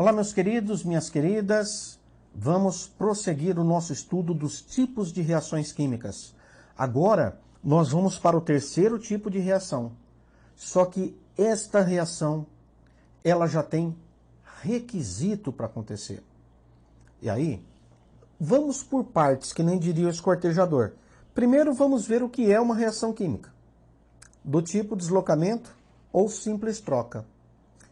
Olá, meus queridos, minhas queridas. Vamos prosseguir o nosso estudo dos tipos de reações químicas. Agora, nós vamos para o terceiro tipo de reação. Só que esta reação, ela já tem requisito para acontecer. E aí, vamos por partes, que nem diria o esquartejador. Primeiro, vamos ver o que é uma reação química. Do tipo deslocamento ou simples troca.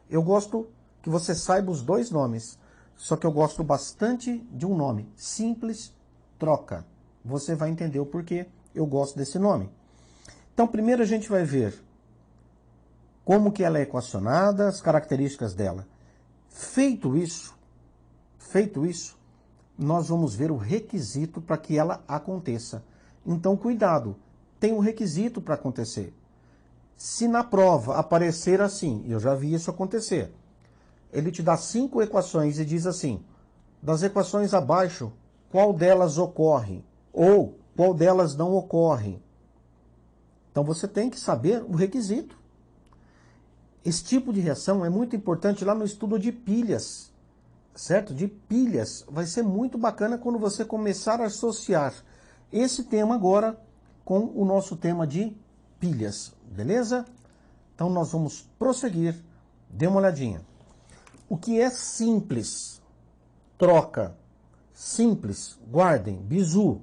Eu gosto que você saiba os dois nomes, só que eu gosto bastante de um nome, simples troca. Você vai entender o porquê eu gosto desse nome. Então, primeiro a gente vai ver como que ela é equacionada, as características dela. Feito isso, nós vamos ver o requisito para que ela aconteça. Então, cuidado, tem um requisito para acontecer. Se na prova aparecer assim, eu já vi isso acontecer, ele te dá 5 equações e diz assim, das equações abaixo, qual delas ocorre? Ou qual delas não ocorre? Então você tem que saber o requisito. Esse tipo de reação é muito importante lá no estudo de pilhas, certo? De pilhas. Vai ser muito bacana quando você começar a associar esse tema agora com o nosso tema de pilhas, beleza? Então nós vamos prosseguir. Dê uma olhadinha. O que é simples? Troca. Simples. Guardem. Bizu.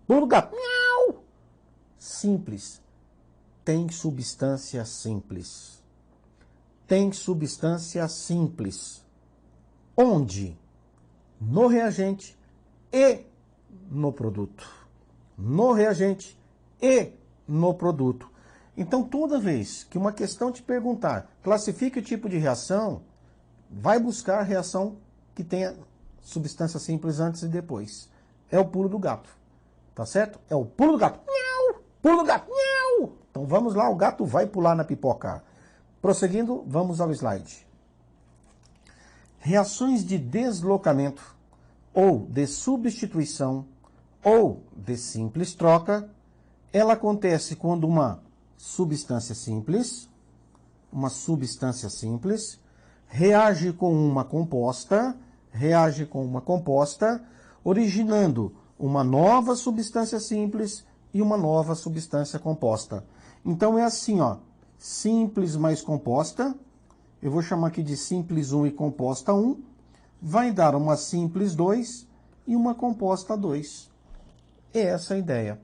Pulo do gato. Miau. Simples. Tem substância simples. Tem substância simples. Onde? No reagente e no produto. No reagente e no produto. Então, toda vez que uma questão te perguntar, classifique o tipo de reação, vai buscar a reação que tenha substância simples antes e depois. É o pulo do gato. Tá certo? É o pulo do gato. Miau! Pulo do gato. Miau! Então vamos lá, o gato vai pular na pipoca. Prosseguindo, vamos ao slide. Reações de deslocamento ou de substituição ou de simples troca, ela acontece quando uma substância simples reage com uma composta, originando uma nova substância simples e uma nova substância composta. Então é assim, ó, simples mais composta, eu vou chamar aqui de simples 1 e composta 1, vai dar uma simples 2 e uma composta 2. É essa a ideia.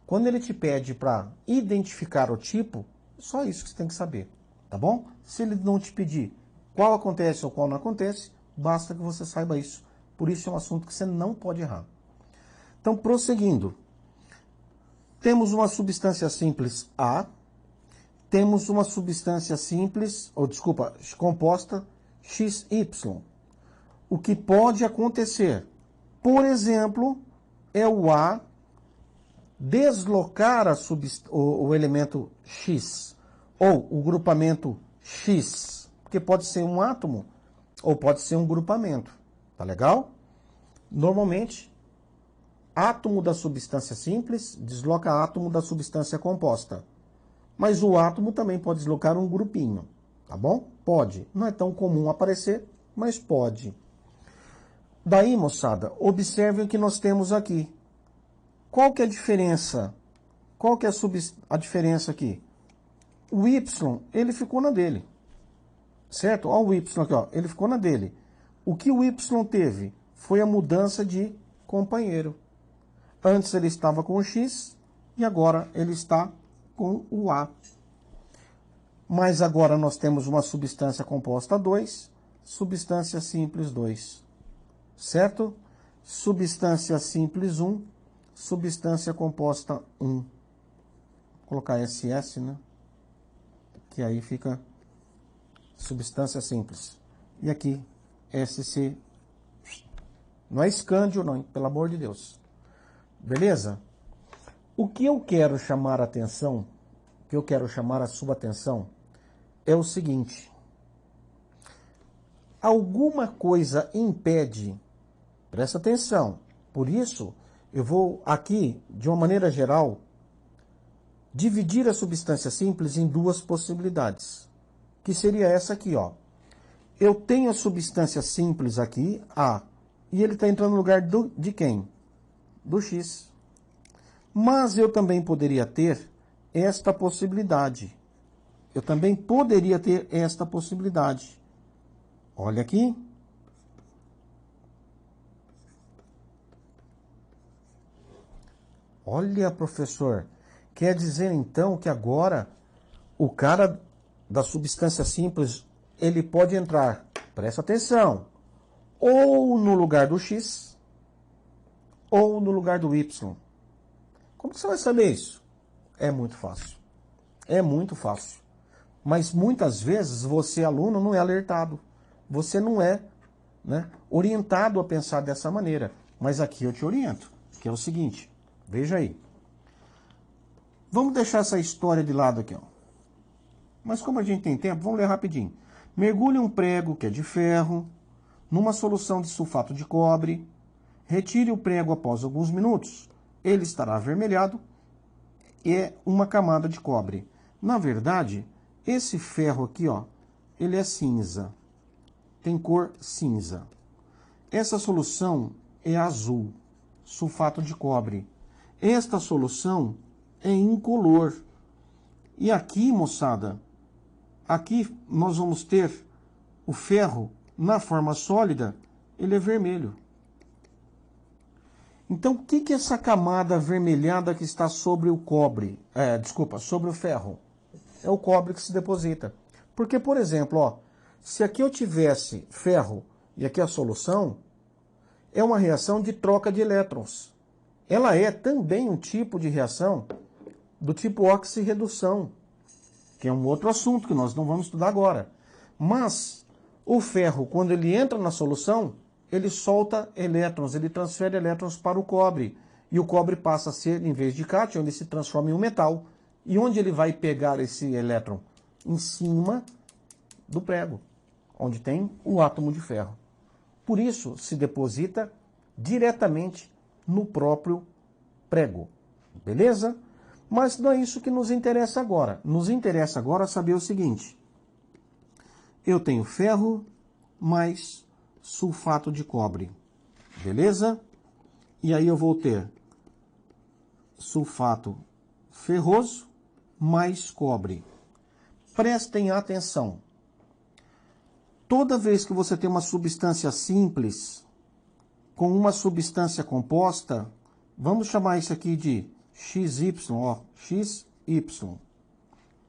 Quando ele te pede para identificar o tipo, só isso que você tem que saber, tá bom? Se ele não te pedir qual acontece ou qual não acontece, basta que você saiba isso. Por isso é um assunto que você não pode errar. Então, prosseguindo. Temos uma substância simples A, temos uma substância composta XY. O que pode acontecer, por exemplo, é o A deslocar o elemento X, ou o grupamento X, porque pode ser um átomo, ou pode ser um grupamento, tá legal? Normalmente, átomo da substância simples desloca átomo da substância composta, mas o átomo também pode deslocar um grupinho, tá bom? Pode, não é tão comum aparecer, mas pode. Daí, moçada, observem o que nós temos aqui. Qual que é a diferença? Qual que é a diferença aqui? O Y, ele ficou na dele. Certo? Olha o Y aqui, ó. Ele ficou na dele. O que o Y teve foi a mudança de companheiro. Antes ele estava com o X e agora ele está com o A. Mas agora nós temos uma substância composta 2, substância simples 2. Certo? Substância simples 1. Substância composta 1. Vou colocar SS, né? Que aí fica substância simples. E aqui, SC. Não é escândio, não, hein? Pelo amor de Deus. Beleza? O que eu quero chamar a atenção, o que eu quero chamar a sua atenção, é o seguinte. Alguma coisa impede, presta atenção, por isso eu vou aqui, de uma maneira geral, dividir a substância simples em duas possibilidades, que seria essa aqui, ó. Eu tenho a substância simples aqui, A, e ele está entrando no lugar de quem? Do X. Mas eu também poderia ter esta possibilidade. Eu também poderia ter esta possibilidade. Olha aqui. Olha, professor. Quer dizer, então, que agora o cara da substância simples, ele pode entrar, presta atenção, ou no lugar do X, ou no lugar do Y. Como você vai saber isso? É muito fácil. É muito fácil. Mas muitas vezes você, aluno, não é alertado. Você não é, né, orientado a pensar dessa maneira. Mas aqui eu te oriento, que é o seguinte, veja aí. Vamos deixar essa história de lado aqui, ó. Mas como a gente tem tempo, vamos ler rapidinho. Mergulhe um prego, que é de ferro, numa solução de sulfato de cobre. Retire o prego após alguns minutos. Ele estará avermelhado e é uma camada de cobre. Na verdade, esse ferro aqui, ó, ele é cinza. Tem cor cinza. Essa solução é azul, sulfato de cobre. Esta solução é incolor. E aqui, moçada, aqui nós vamos ter o ferro na forma sólida, ele é vermelho. Então, o que é essa camada avermelhada que está sobre o cobre? Sobre o ferro. É o cobre que se deposita. Porque, por exemplo, ó, se aqui eu tivesse ferro e aqui a solução, é uma reação de troca de elétrons. Ela é também um tipo de reação do tipo oxirredução, que é um outro assunto que nós não vamos estudar agora. Mas o ferro, quando ele entra na solução, ele solta elétrons, ele transfere elétrons para o cobre. E o cobre passa a ser, em vez de cátion, ele se transforma em um metal. E onde ele vai pegar esse elétron? Em cima do prego, onde tem o átomo de ferro. Por isso, se deposita diretamente no próprio prego. Beleza? Mas não é isso que nos interessa agora. Nos interessa agora saber o seguinte. Eu tenho ferro mais sulfato de cobre. Beleza? E aí eu vou ter sulfato ferroso mais cobre. Prestem atenção. Toda vez que você tem uma substância simples com uma substância composta, vamos chamar isso aqui de XY, ó, XY,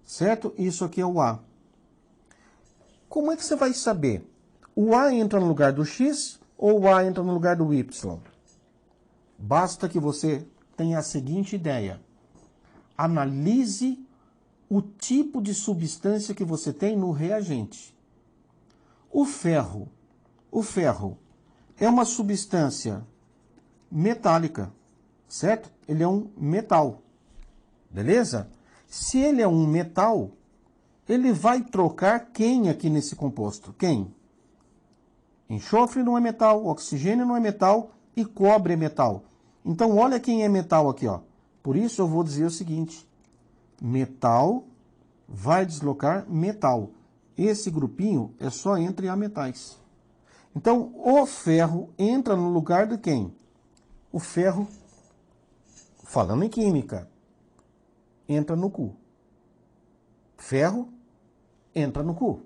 certo? Isso aqui é o A. Como é que você vai saber? O A entra no lugar do X ou o A entra no lugar do Y? Basta que você tenha a seguinte ideia. Analise o tipo de substância que você tem no reagente. O ferro é uma substância metálica, certo? Ele é um metal, beleza? Se ele é um metal, ele vai trocar quem aqui nesse composto? Quem? Enxofre não é metal, oxigênio não é metal e cobre é metal. Então, olha quem é metal aqui, ó. Por isso eu vou dizer o seguinte. Metal vai deslocar metal. Esse grupinho é só entre ametais. Então, o ferro entra no lugar de quem? O ferro, falando em química, entra no Cu. Ferro entra no Cu.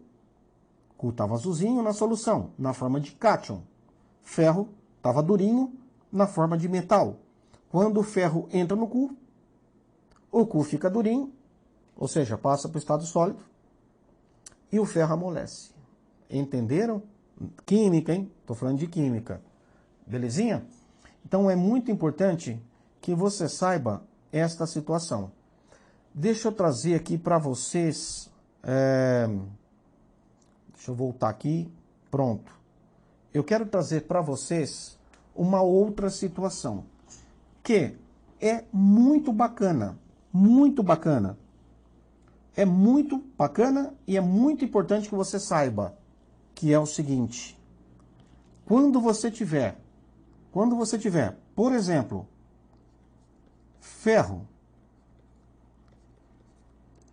Cu estava azulzinho na solução, na forma de cátion. Ferro estava durinho na forma de metal. Quando o ferro entra no Cu, o Cu fica durinho, ou seja, passa para o estado sólido, e o ferro amolece. Entenderam? Química, hein? Estou falando de química. Belezinha? Então é muito importante que você saiba esta situação. Deixa eu trazer aqui para vocês... Deixa eu voltar aqui. Pronto. Eu quero trazer para vocês uma outra situação que é muito bacana. Muito bacana. É muito bacana e é muito importante que você saiba, que é o seguinte. Quando você tiver, por exemplo, ferro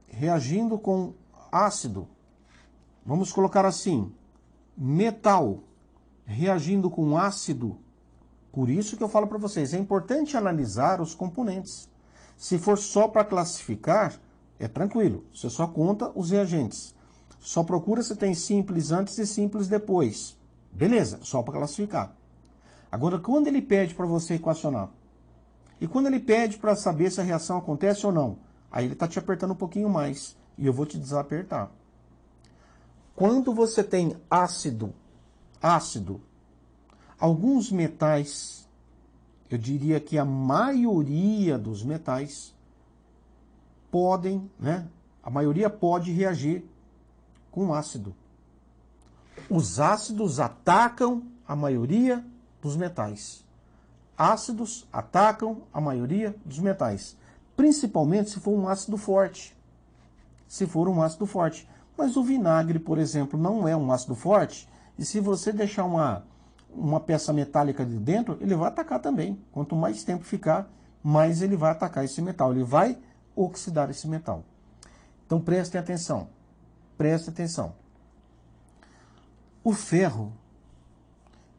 reagindo com ácido, vamos colocar assim, metal reagindo com ácido. Por isso que eu falo para vocês, é importante analisar os componentes. Se for só para classificar, é tranquilo, você só conta os reagentes. Só procura se tem simples antes e simples depois. Beleza, só para classificar. Agora, quando ele pede para você equacionar, e quando ele pede para saber se a reação acontece ou não, aí ele está te apertando um pouquinho mais, e eu vou te desapertar. Quando você tem ácido, alguns metais, eu diria que a maioria dos metais podem, né? A maioria pode reagir com ácido. Os ácidos atacam a maioria dos metais. Ácidos atacam a maioria dos metais, principalmente se for um ácido forte. Se for um ácido forte. Mas o vinagre, por exemplo, não é um ácido forte, e se você deixar uma peça metálica de dentro, ele vai atacar também. Quanto mais tempo ficar, mais ele vai atacar esse metal, ele vai oxidar esse metal. Então prestem atenção, prestem atenção. O ferro,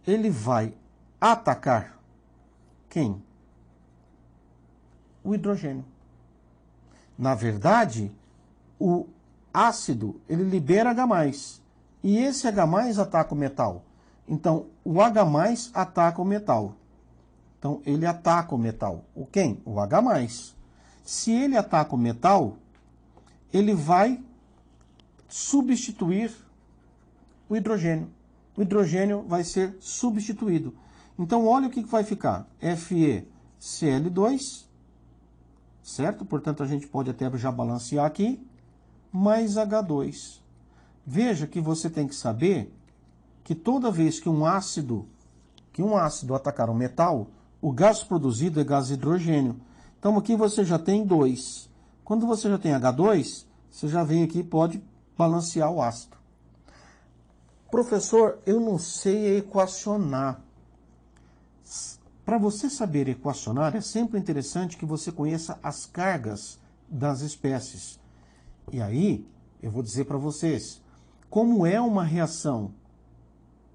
ele vai atacar quem? O hidrogênio. Na verdade, o ácido, ele libera H+, e esse H+ ataca o metal. Então, o H+ ataca o metal. Então, ele ataca o metal. O quem? O H+. Se ele ataca o metal, ele vai substituir o hidrogênio. O hidrogênio vai ser substituído. Então, olha o que vai ficar. FeCl2, certo? Portanto, a gente pode até já balancear aqui, mais H2. Veja que você tem que saber que toda vez que um ácido atacar um metal, o gás produzido é gás hidrogênio. Então, aqui você já tem 2. Quando você já tem H2, você já vem aqui e pode balancear o ácido. Professor, eu não sei equacionar. Para você saber equacionar, é sempre interessante que você conheça as cargas das espécies. E aí, eu vou dizer para vocês, como é uma reação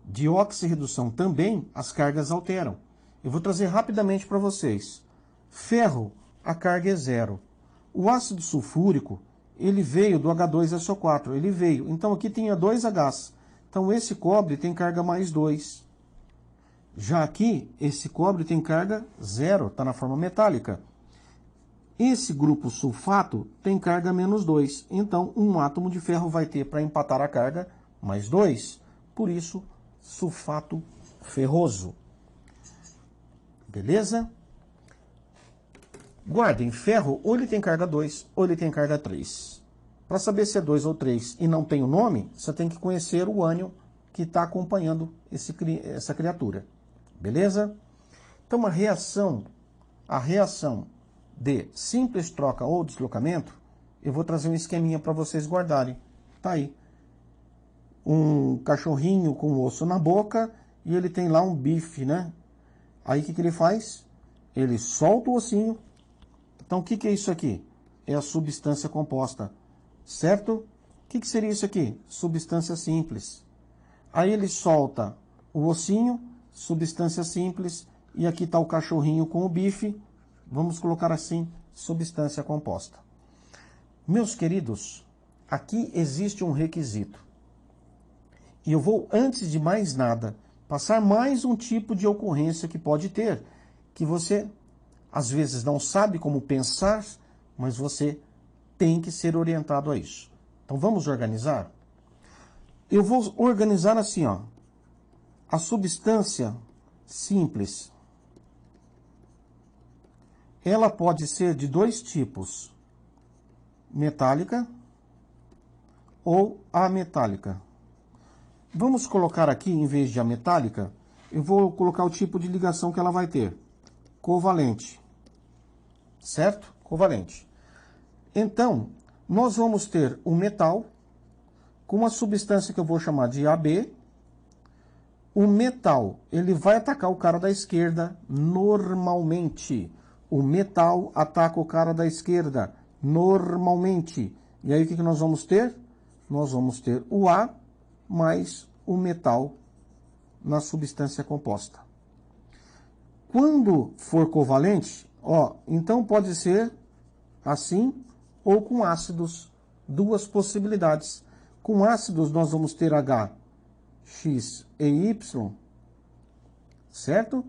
de oxirredução também, as cargas alteram. Eu vou trazer rapidamente para vocês. Ferro, a carga é 0. O ácido sulfúrico, ele veio do H2SO4, ele veio. Então aqui tinha 2 Hs. Então esse cobre tem carga mais 2. Já aqui, esse cobre tem carga 0, está na forma metálica. Esse grupo sulfato tem carga menos 2. Então um átomo de ferro vai ter para empatar a carga mais 2. Por isso, sulfato ferroso. Beleza? Guardem, ferro, ou ele tem carga 2, ou ele tem carga 3. Para saber se é 2 ou 3 e não tem o nome, você tem que conhecer o ânion que está acompanhando essa criatura. Beleza? Então, a reação de simples troca ou deslocamento, eu vou trazer um esqueminha para vocês guardarem. Tá aí. Um cachorrinho com osso na boca e ele tem lá um bife, né? Aí o que ele faz? Ele solta o ossinho. Então o que é isso aqui? É a substância composta, certo? O que seria isso aqui? Substância simples. Aí ele solta o ossinho, substância simples, e aqui está o cachorrinho com o bife, vamos colocar assim, substância composta. Meus queridos, aqui existe um requisito. E eu vou, antes de mais nada, passar mais um tipo de ocorrência que pode ter, que você, às vezes, não sabe como pensar, mas você tem que ser orientado a isso. Então, vamos organizar? Eu vou organizar assim, ó. A substância simples, ela pode ser de 2 tipos, metálica ou ametálica. Vamos colocar aqui, em vez de ametálica, eu vou colocar o tipo de ligação que ela vai ter. Covalente. Certo? Covalente. Então, nós vamos ter o metal com uma substância que eu vou chamar de AB. O metal, ele vai atacar o cara da esquerda normalmente. O metal ataca o cara da esquerda normalmente. E aí o que nós vamos ter? Nós vamos ter o A mais o metal na substância composta. Quando for covalente, então pode ser assim ou com ácidos, duas possibilidades. Com ácidos nós vamos ter H, X e Y, certo?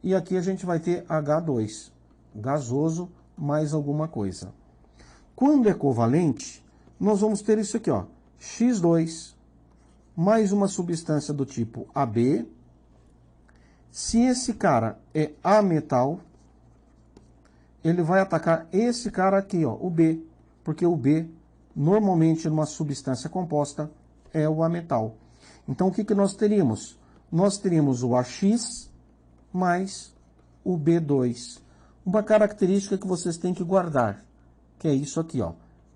E aqui a gente vai ter H2, gasoso mais alguma coisa. Quando é covalente, nós vamos ter isso aqui, X2 mais uma substância do tipo AB. Se esse cara é ametal, ele vai atacar esse cara aqui, o B, porque o B, normalmente numa substância composta, é o ametal. Então, o que nós teríamos? Nós teríamos o AX mais o B2. Uma característica que vocês têm que guardar, que é isso aqui,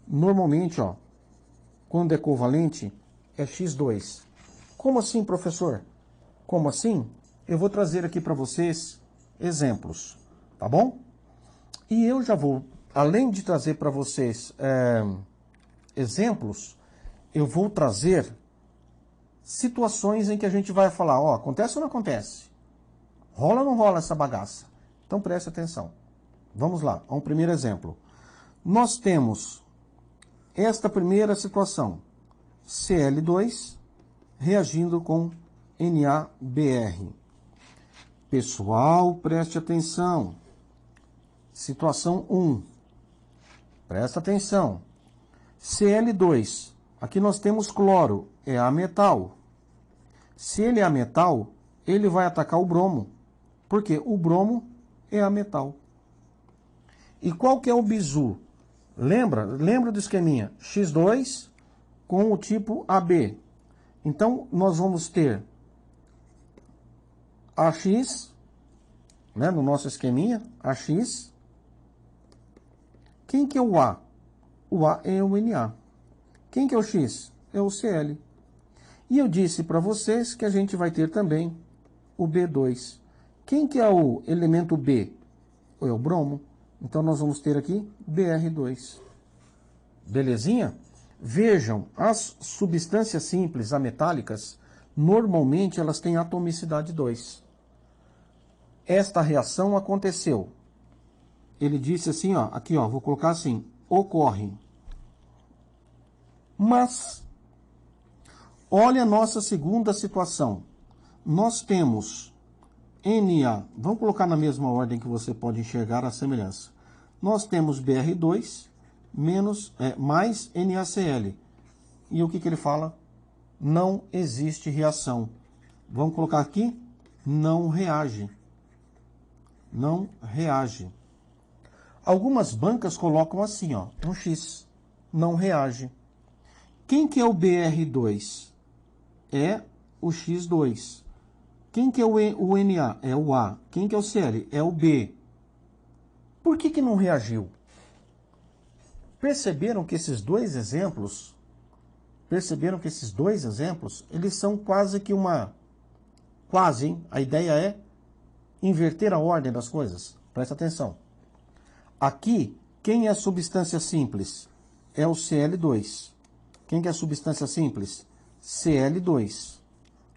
Normalmente, quando é covalente, é X2. Como assim, professor? Como assim? Eu vou trazer aqui para vocês exemplos, tá bom? E eu já vou, além de trazer para vocês exemplos, eu vou trazer situações em que a gente vai falar, acontece ou não acontece? Rola ou não rola essa bagaça? Então preste atenção. Vamos lá, a um primeiro exemplo. Nós temos esta primeira situação, Cl2 reagindo com NaBr. Pessoal, preste atenção. Situação 1. Presta atenção. Cl2. Aqui nós temos cloro, é ametal. Se ele é ametal, ele vai atacar o bromo, porque o bromo é ametal. E qual que é o bizu? Lembra do esqueminha? X2 com o tipo AB. Então, nós vamos ter AX, no nosso esqueminha, AX. Quem que é o A? O A é o Na. Quem que é o X? É o Cl. E eu disse para vocês que a gente vai ter também o B2. Quem que é o elemento B? É o bromo. Então, nós vamos ter aqui Br2. Belezinha? Vejam, as substâncias simples ametálicas, normalmente elas têm atomicidade 2. Esta reação aconteceu. Ele disse assim, aqui, vou colocar assim, ocorre. Mas, olha a nossa segunda situação. Nós temos Na, vamos colocar na mesma ordem que você pode enxergar a semelhança. Nós temos Br2 mais NaCl. E o que ele fala? Não existe reação. Vamos colocar aqui, não reage. Não reage. Algumas bancas colocam assim, um X, não reage. Quem que é o Br2? É o X2. Quem que é o Na? É o A. Quem que é o Cl? É o B. Por que não reagiu? Perceberam que esses dois exemplos, eles são quase que a ideia é inverter a ordem das coisas. Presta atenção. Aqui, quem é a substância simples? É o Cl2. Quem que é a substância simples? Cl2.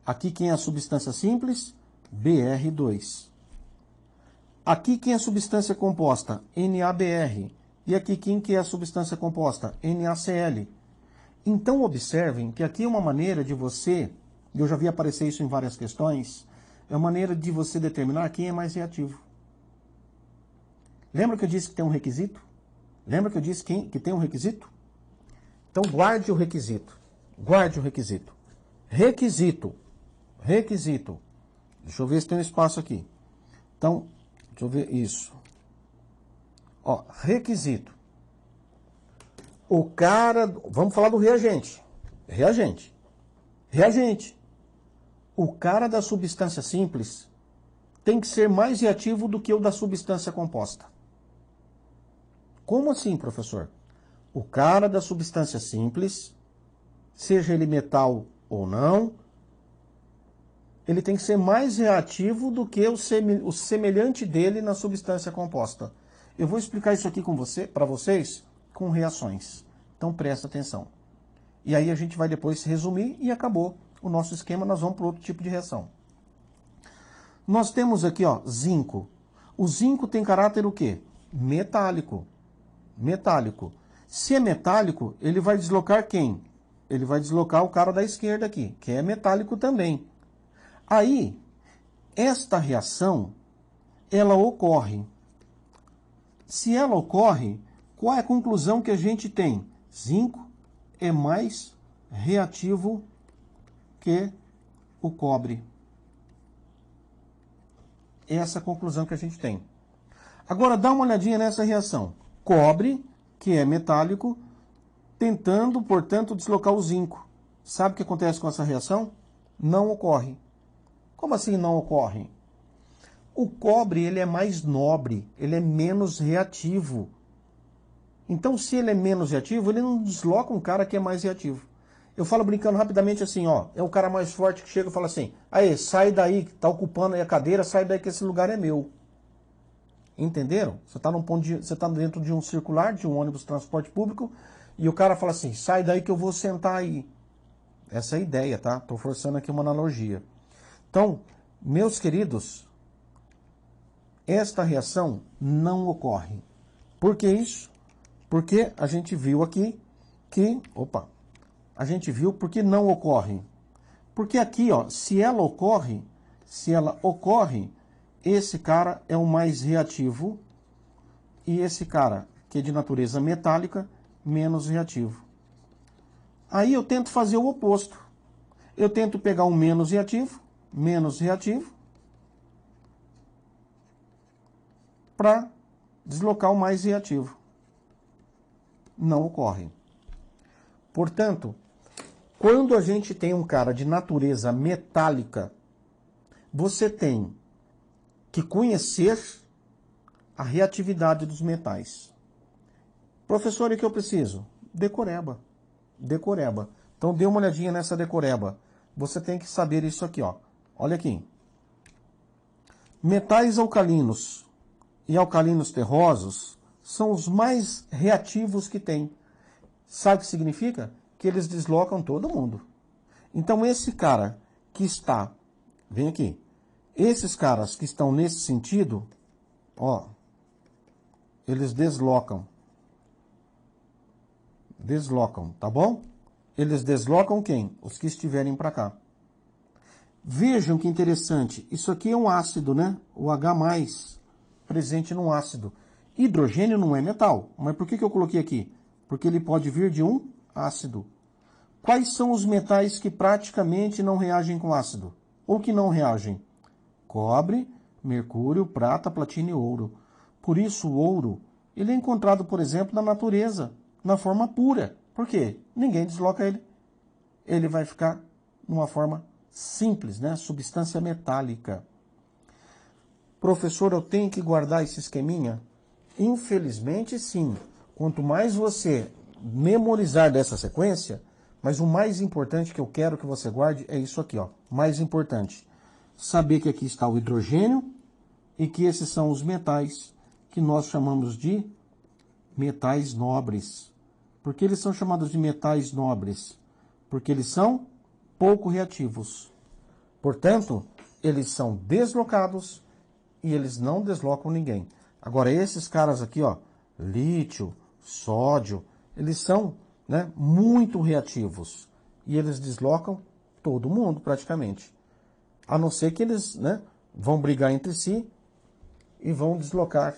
Aqui, quem é a substância simples? Br2. Aqui, quem é a substância composta? NaBr. E aqui, quem que é a substância composta? NaCl. Então, observem que aqui é uma maneira de você, eu já vi aparecer isso em várias questões, é uma maneira de você determinar quem é mais reativo. Lembra que eu disse que tem um requisito? Lembra que eu disse que tem um requisito? Então, guarde o requisito. Guarde o requisito. Requisito. Deixa eu ver se tem um espaço aqui. Então, deixa eu ver isso. Requisito. O cara... Vamos falar do reagente. Reagente. O cara da substância simples tem que ser mais reativo do que o da substância composta. Como assim, professor? O cara da substância simples, seja ele metal ou não, ele tem que ser mais reativo do que o semelhante dele na substância composta. Eu vou explicar isso aqui para vocês com reações. Então presta atenção. E aí a gente vai depois resumir e acabou o nosso esquema, nós vamos para outro tipo de reação. Nós temos aqui, ó, zinco. O zinco tem caráter o quê? Metálico. Metálico. Se é metálico, ele vai deslocar quem? Ele vai deslocar o cara da esquerda aqui, que é metálico também. Aí, esta reação, ela ocorre. Se ela ocorre, qual é a conclusão que a gente tem? Zinco é mais reativo que o cobre. Essa é a conclusão que a gente tem. Agora, dá uma olhadinha nessa reação. Cobre, que é metálico, tentando, portanto, deslocar o zinco. Sabe o que acontece com essa reação? Não ocorre. Como assim não ocorre? O cobre, ele é mais nobre, ele é menos reativo. Então, se ele é menos reativo, ele não desloca um cara que é mais reativo. Eu falo brincando rapidamente assim, ó, é o cara mais forte que chega e fala assim, aí, sai daí, que tá ocupando aí a cadeira, sai daí que esse lugar é meu. Entenderam? Você está você tá dentro de um circular, de um ônibus de transporte público, e o cara fala assim, sai daí que eu vou sentar aí. Essa é a ideia, tá? Estou forçando aqui uma analogia. Então, meus queridos, esta reação não ocorre. Por que isso? Porque a gente viu aqui que... Opa! A gente viu porque não ocorre. Porque aqui, ó, se ela ocorre, esse cara é o mais reativo e esse cara, que é de natureza metálica, menos reativo. Aí eu tento fazer o oposto. Eu tento pegar um menos reativo, para deslocar o mais reativo. Não ocorre. Portanto, quando a gente tem um cara de natureza metálica, você tem que conhecer a reatividade dos metais. Professor, e o que eu preciso? Decoreba. Decoreba. Então dê uma olhadinha nessa decoreba. Você tem que saber isso aqui, ó. Olha aqui. Metais alcalinos e alcalinos terrosos são os mais reativos que tem. Sabe o que significa? Que eles deslocam todo mundo. Então esse cara que está, vem aqui, esses caras que estão nesse sentido, ó, eles deslocam. Deslocam, tá bom? Eles deslocam quem? Os que estiverem para cá. Vejam que interessante. Isso aqui é um ácido, né? O H+, presente num ácido. Hidrogênio não é metal. Mas por que eu coloquei aqui? Porque ele pode vir de um ácido. Quais são os metais que praticamente não reagem com ácido? Ou que não reagem? Cobre, mercúrio, prata, platina e ouro. Por isso o ouro, ele é encontrado, por exemplo, na natureza, na forma pura. Por quê? Ninguém desloca ele. Ele vai ficar numa forma simples, né? Substância metálica. Professor, eu tenho que guardar esse esqueminha? Infelizmente, sim. Quanto mais você memorizar dessa sequência, mas o mais importante que eu quero que você guarde é isso aqui, ó. Mais importante, saber que aqui está o hidrogênio e que esses são os metais que nós chamamos de metais nobres. Por que eles são chamados de metais nobres? Porque eles são pouco reativos. Portanto, eles são deslocados e eles não deslocam ninguém. Agora, esses caras aqui, ó, lítio, sódio, eles são, né, muito reativos. E eles deslocam todo mundo, praticamente. A não ser que eles, né, vão brigar entre si e vão deslocar.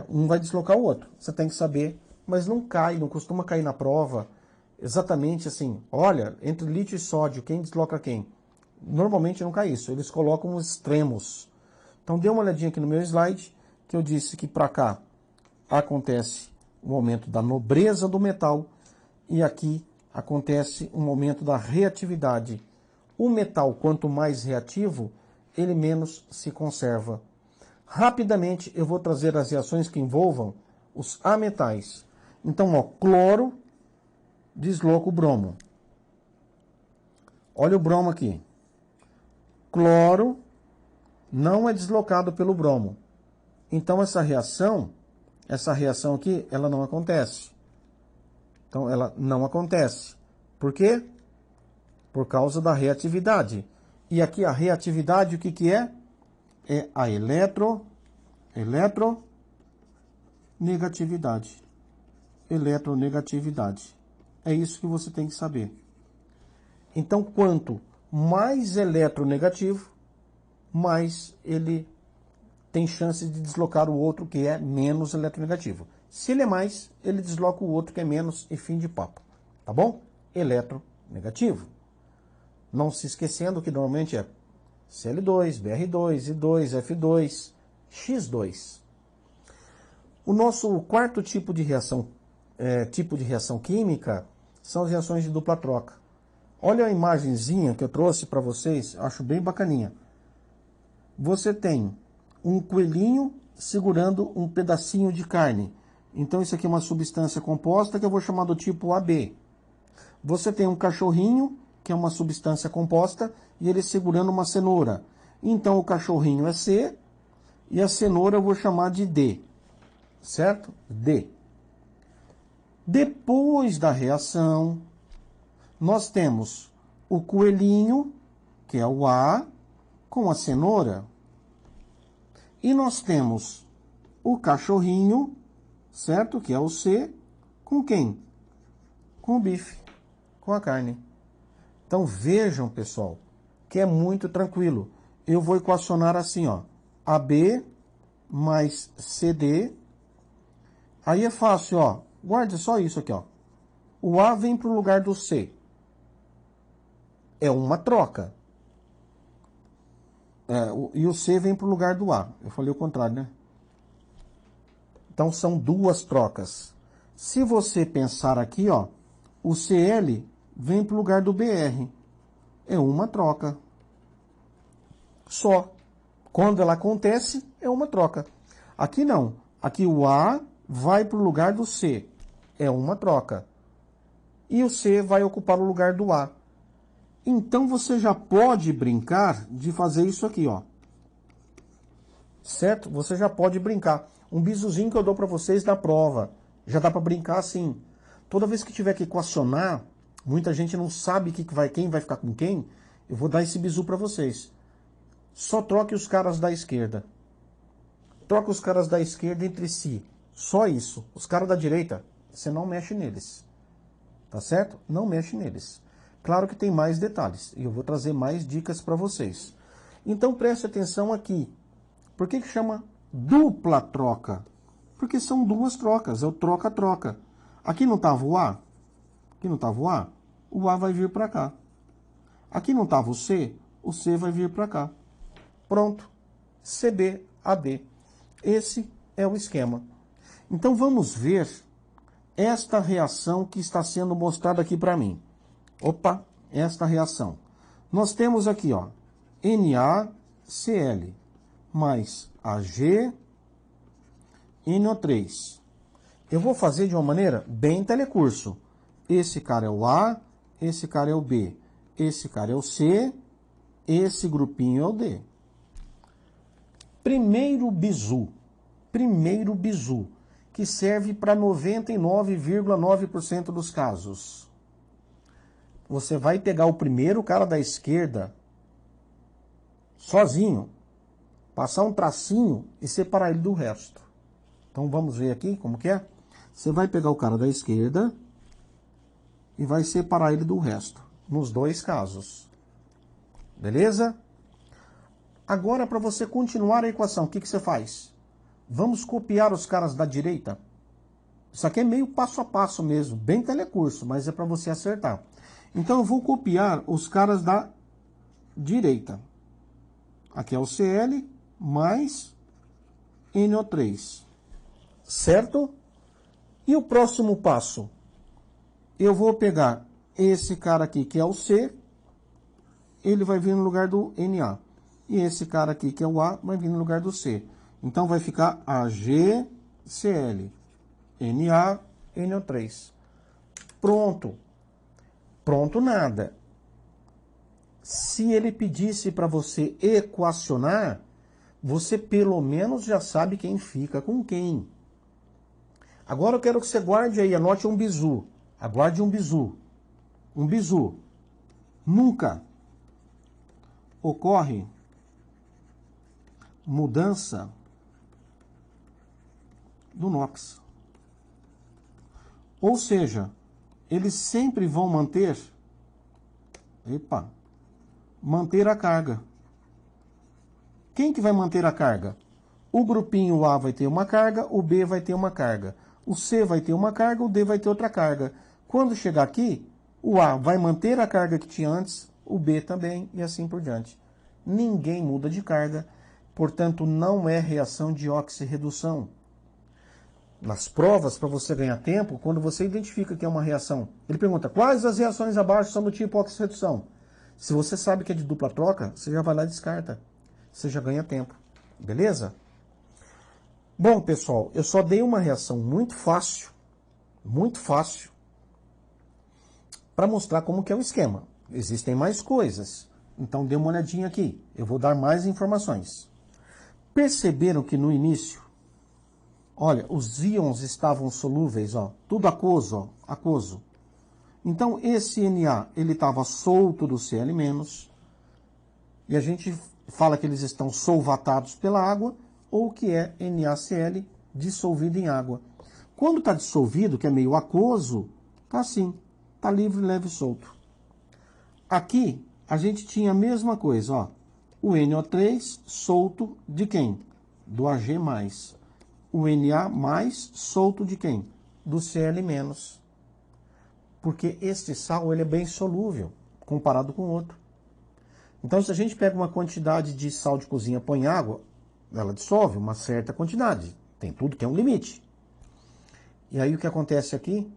Um vai deslocar o outro. Você tem que saber, mas não cai, não costuma cair na prova. Exatamente assim, olha, entre lítio e sódio, quem desloca quem? Normalmente não cai isso, eles colocam os extremos. Então dê uma olhadinha aqui no meu slide, que eu disse que para cá acontece o aumento da nobreza do metal e aqui acontece um aumento da reatividade. O metal, quanto mais reativo, ele menos se conserva. Rapidamente eu vou trazer as reações que envolvam os ametais. Então, ó, cloro desloca o bromo. Olha o bromo aqui. Cloro não é deslocado pelo bromo. Então essa reação aqui, ela não acontece. Então ela não acontece. Por quê? Por causa da reatividade. E aqui a reatividade, o que que é? É a eletronegatividade. Eletronegatividade. É isso que você tem que saber. Então, quanto mais eletronegativo, mais ele tem chance de deslocar o outro que é menos eletronegativo. Se ele é mais, ele desloca o outro que é menos e fim de papo. Tá bom? Eletronegativo. Não se esquecendo que normalmente é Cl2, Br2, I2, F2, X2. O nosso quarto tipo de reação química são as reações de dupla troca. Olha a imagenzinha que eu trouxe para vocês, acho bem bacaninha. Você tem um coelhinho segurando um pedacinho de carne. Então isso aqui é uma substância composta que eu vou chamar do tipo AB. Você tem um cachorrinho, que é uma substância composta, e ele segurando uma cenoura. Então o cachorrinho é C e a cenoura eu vou chamar de D. Certo? D. Depois da reação, nós temos o coelhinho, que é o A, com a cenoura. E nós temos o cachorrinho, certo? Que é o C, com quem? Com o bife, com a carne. Então vejam, pessoal, que é muito tranquilo. Eu vou equacionar assim, ó. AB mais CD. Aí é fácil, ó. Guarde só isso aqui, ó. O A vem para o lugar do C. É uma troca. E o C vem para o lugar do A. Eu falei o contrário, né? Então são duas trocas. Se você pensar aqui, ó, o Cl vem para o lugar do Br. É uma troca. Só. Quando ela acontece, é uma troca. Aqui não. Aqui o A vai para o lugar do C. É uma troca. E o C vai ocupar o lugar do A. Então você já pode brincar de fazer isso aqui, ó. Certo? Você já pode brincar. Um bisuzinho que eu dou para vocês na prova. Já dá para brincar assim. Toda vez que tiver que equacionar, muita gente não sabe quem vai ficar com quem. Eu vou dar esse bizu para vocês. Só troque os caras da esquerda. Troca os caras da esquerda entre si. Só isso. Os caras da direita, você não mexe neles. Tá certo? Não mexe neles. Claro que tem mais detalhes. E eu vou trazer mais dicas para vocês. Então preste atenção aqui. Por que chama dupla troca? Porque são duas trocas. É o troca-troca. Aqui não estava o A? Aqui não estava o A? O A vai vir para cá. Aqui não estava o C vai vir para cá. Pronto. CBAD. Esse é o esquema. Então vamos ver esta reação que está sendo mostrada aqui para mim. Opa, esta reação. Nós temos aqui, ó, NaCl mais AgNO3. Eu vou fazer de uma maneira bem telecurso. Esse cara é o A, esse cara é o B, esse cara é o C, esse grupinho é o D. Primeiro bizu, que serve para 99,9% dos casos. Você vai pegar o primeiro cara da esquerda, sozinho, passar um tracinho e separar ele do resto. Então vamos ver aqui como que é. Você vai pegar o cara da esquerda e vai separar ele do resto, nos dois casos. Beleza? Agora, para você continuar a equação, o que você faz? Vamos copiar os caras da direita. Isso aqui é meio passo a passo mesmo, bem telecurso, mas é para você acertar. Então eu vou copiar os caras da direita. Aqui é o Cl mais NO3. Certo? E o próximo passo? Eu vou pegar esse cara aqui, que é o C, ele vai vir no lugar do Na. E esse cara aqui, que é o A, vai vir no lugar do C. Então vai ficar AgCl, Na, NO3. Pronto. Pronto nada. Se ele pedisse para você equacionar, você pelo menos já sabe quem fica com quem. Agora eu quero que você guarde aí, anote um bizu. Aguarde um bizu. Um bizu. nunca ocorre mudança do NOx. Ou seja, eles sempre vão manter a carga. Quem que vai manter a carga? O grupinho A vai ter uma carga, o B vai ter uma carga. O C vai ter uma carga, o D vai ter outra carga. Quando chegar aqui, o A vai manter a carga que tinha antes, o B também, e assim por diante. Ninguém muda de carga, portanto não é reação de oxirredução. Nas provas, para você ganhar tempo, quando você identifica que é uma reação, ele pergunta, quais as reações abaixo são do tipo oxirredução? Se você sabe que é de dupla troca, você já vai lá e descarta. Você já ganha tempo. Beleza? Bom, pessoal, eu só dei uma reação muito fácil, para mostrar como que é o esquema. Existem mais coisas. Então dê uma olhadinha aqui. Eu vou dar mais informações. Perceberam que no início, olha, os íons estavam solúveis, ó, tudo aquoso, ó, aquoso. Então esse Na, ele estava solto do Cl-, e a gente fala que eles estão solvatados pela água, ou que é NaCl dissolvido em água. Quando está dissolvido, que é meio aquoso, tá assim, tá livre, leve e solto. Aqui, a gente tinha a mesma coisa, ó. O NO3 solto de quem? Do Ag+. O Na+ solto de quem? Do Cl-. Porque este sal, ele é bem solúvel, comparado com o outro. Então, se a gente pega uma quantidade de sal de cozinha, põe água, ela dissolve uma certa quantidade. Tem tudo que é um limite. E aí o que acontece aqui?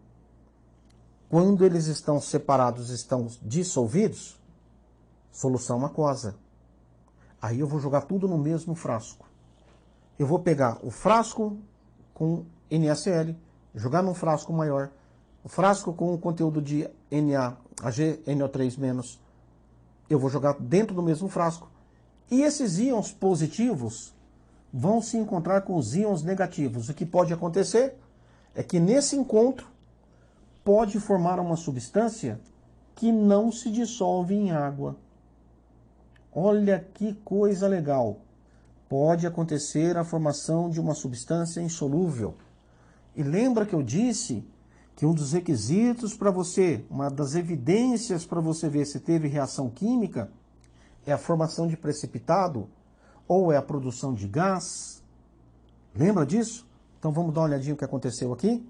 Quando eles estão separados, estão dissolvidos, solução aquosa. Aí eu vou jogar tudo no mesmo frasco. Eu vou pegar o frasco com NaCl, jogar num frasco maior, o frasco com o conteúdo de NO3-, eu vou jogar dentro do mesmo frasco. E esses íons positivos vão se encontrar com os íons negativos. O que pode acontecer é que nesse encontro pode formar uma substância que não se dissolve em água. Olha que coisa legal. Pode acontecer a formação de uma substância insolúvel. E lembra que eu disse que um dos requisitos para você, uma das evidências para você ver se teve reação química, é a formação de precipitado ou é a produção de gás? Lembra disso? Então vamos dar uma olhadinha no que aconteceu aqui.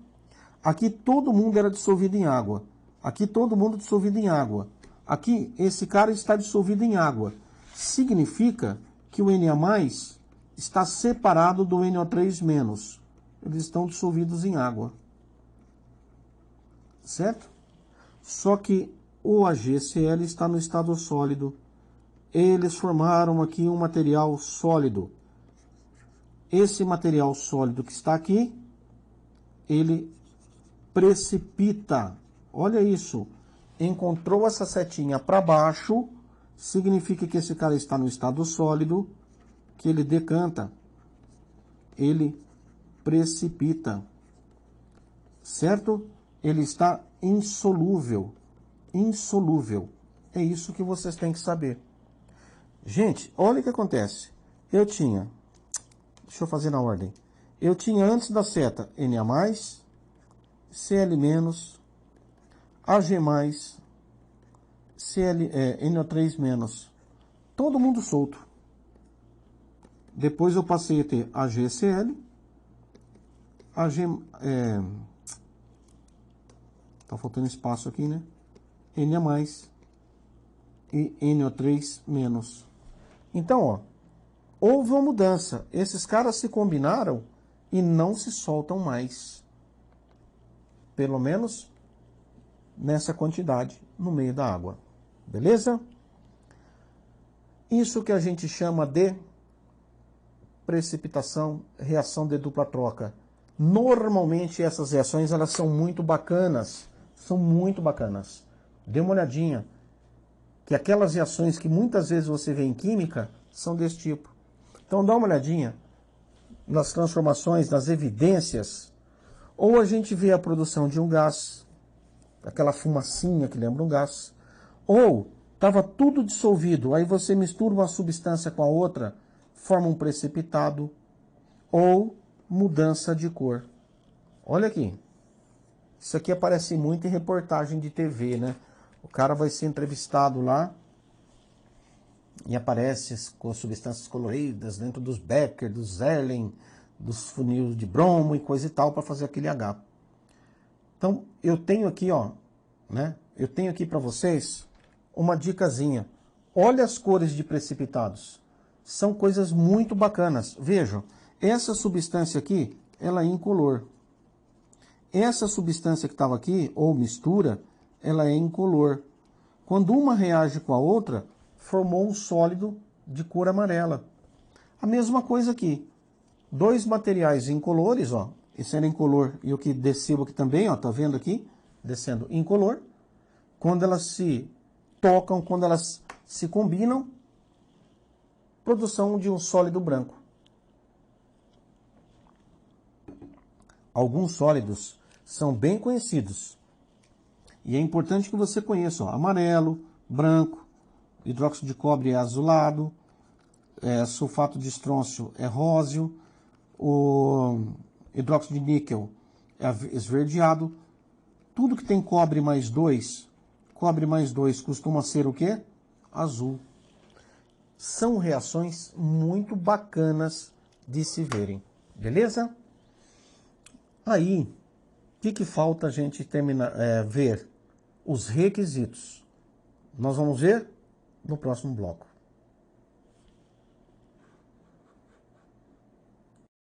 Aqui todo mundo era dissolvido em água. Aqui todo mundo dissolvido em água. Aqui esse cara está dissolvido em água. Significa que o Na+ está separado do NO3-. Eles estão dissolvidos em água. Certo? Só que o AgCl está no estado sólido. Eles formaram aqui um material sólido. Esse material sólido que está aqui, ele precipita. Olha isso. Encontrou essa setinha para baixo, significa que esse cara está no estado sólido, que ele decanta. Ele precipita. Certo? Ele está insolúvel. Insolúvel. É isso que vocês têm que saber. Gente, olha o que acontece. Eu tinha, deixa eu fazer na ordem. Eu tinha antes da seta Na+, Cl-, Ag+, NO3-. Todo mundo solto. Depois eu passei a ter AgCl, tá faltando espaço aqui, né? Na+ e NO3-. Então, ó, houve uma mudança. Esses caras se combinaram e não se soltam mais. Pelo menos nessa quantidade no meio da água. Beleza? Isso que a gente chama de precipitação, reação de dupla troca. Normalmente essas reações elas são muito bacanas. São muito bacanas. Dê uma olhadinha. Que aquelas reações que muitas vezes você vê em química são desse tipo. Então dá uma olhadinha nas transformações, nas evidências. Ou a gente vê a produção de um gás, aquela fumacinha que lembra um gás. Ou Estava tudo dissolvido, aí você mistura uma substância com a outra, forma um precipitado ou mudança de cor. Olha aqui. Isso aqui aparece muito em reportagem de TV, né? O cara vai ser entrevistado lá e aparece com substâncias coloridas dentro dos Becker, dos Erlen, dos funil de bromo e coisa e tal para fazer aquele H. Então, eu tenho aqui, ó, né? Eu tenho aqui para vocês uma dicasinha. Olha as cores de precipitados. São coisas muito bacanas. Vejam, essa substância aqui, ela é incolor. Essa substância que estava aqui, ou mistura, ela é incolor. Quando uma reage com a outra, formou um sólido de cor amarela. A mesma coisa aqui. Dois materiais incolores, ó. Esse era incolor e o que desceu aqui também, ó. Tá vendo aqui? Descendo incolor. Quando elas se tocam, quando elas se combinam, produção de um sólido branco. Alguns sólidos são bem conhecidos. E é importante que você conheça, ó, amarelo, branco, hidróxido de cobre é azulado, sulfato de estrôncio é róseo, o hidróxido de níquel é esverdeado. Tudo que tem cobre mais 2 costuma ser o quê? Azul. São reações muito bacanas de se verem, beleza? Aí, o que falta a gente terminar, ver? Os requisitos. Nós vamos ver no próximo bloco.